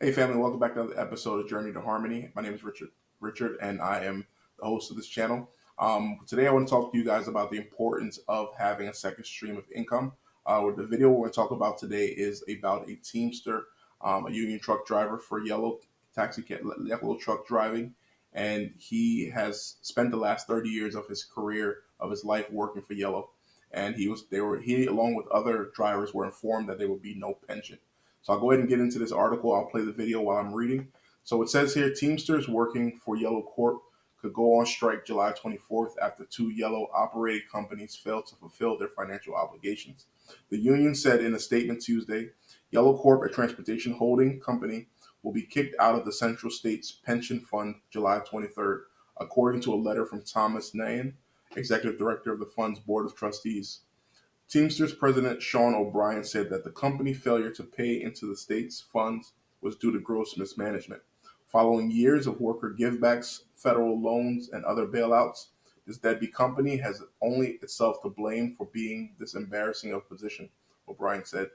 Hey family, welcome back to another episode of Journey to Harmony. My name is Richard, and I am the host of this channel. Today I want to talk to you guys about the importance of having a second stream of income. The video we're going to talk about today is about a Teamster, a union truck driver for Yellow Yellow truck driving, and he has spent the last 30 years of his career, of his life, working for Yellow. And he along with other drivers were informed that there would be no pension. So I'll go ahead and get into this article. I'll play the video while I'm reading. So it says here, Teamsters working for Yellow Corp could go on strike July 24th after two Yellow operated companies failed to fulfill their financial obligations. The union said in a statement Tuesday, Yellow Corp, a transportation holding company, will be kicked out of the Central States Pension Fund July 23rd, according to a letter from Thomas Nayan, executive director of the fund's board of trustees. Teamsters President Sean O'Brien said that the company failure to pay into the state's funds was due to gross mismanagement. Following years of worker givebacks, federal loans, and other bailouts, this deadbeat company has only itself to blame for being this embarrassing of position, O'Brien said.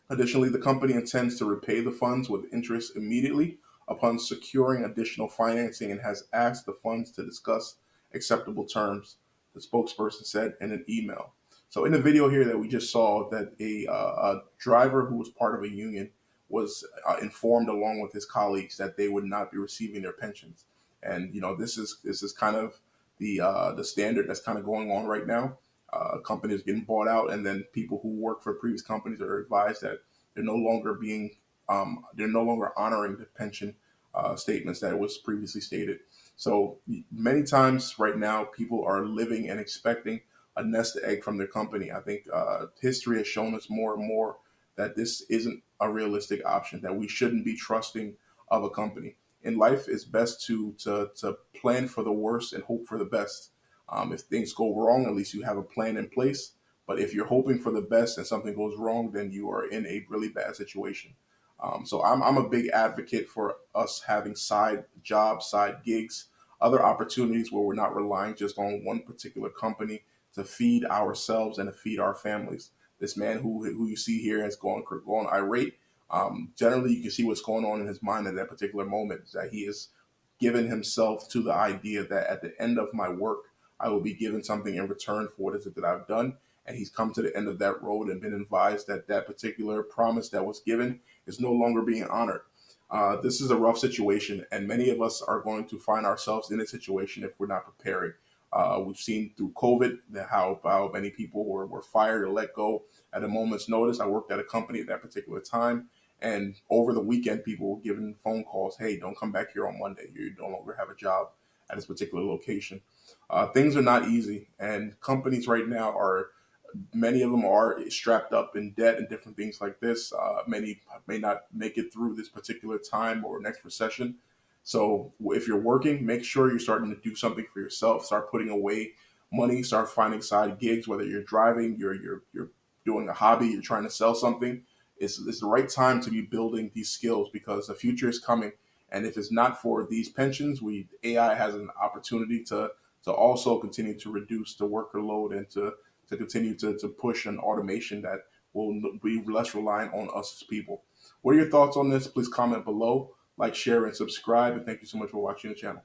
Additionally, the company intends to repay the funds with interest immediately upon securing additional financing and has asked the funds to discuss acceptable terms, the spokesperson said in an email. So in the video here that we just saw, that a driver who was part of a union was informed along with his colleagues that they would not be receiving their pensions. And this is kind of the standard that's kind of going on right now. Companies getting bought out, and then people who work for previous companies are advised that they're no longer honoring the pension statements that was previously stated. So many times right now, people are living and expecting a nest egg from their company. I think history has shown us more and more that this isn't a realistic option, that we shouldn't be trusting of a company. In life, it's best to plan for the worst and hope for the best. If things go wrong, at least you have a plan in place. But if you're hoping for the best and something goes wrong, then you are in a really bad situation. So I'm a big advocate for us having side jobs, side gigs, other opportunities where we're not relying just on one particular company to feed ourselves and to feed our families. This man who you see here has gone irate. Generally, you can see what's going on in his mind at that particular moment, is that he has given himself to the idea that at the end of my work, I will be given something in return for what is it that I've done. And he's come to the end of that road and been advised that that particular promise that was given is no longer being honored. This is a rough situation, and many of us are going to find ourselves in a situation if we're not preparing. We've seen through COVID that how many people were fired or let go at a moment's notice. I worked at a company at that particular time, and over the weekend, people were given phone calls, hey, don't come back here on Monday. You no longer have a job at this particular location. Things are not easy, and companies right now many of them are strapped up in debt and different things like this. Many may not make it through this particular time or next recession. So if you're working, make sure you're starting to do something for yourself. Start putting away money. Start finding side gigs. Whether you're driving, you're doing a hobby, you're trying to sell something. It's the right time to be building these skills, because the future is coming. And if it's not for these pensions, AI has an opportunity to also continue to reduce the worker load and to continue to push an automation that will be less reliant on us as people. What are your thoughts on this? Please comment below, like, share, and subscribe. And thank you so much for watching the channel.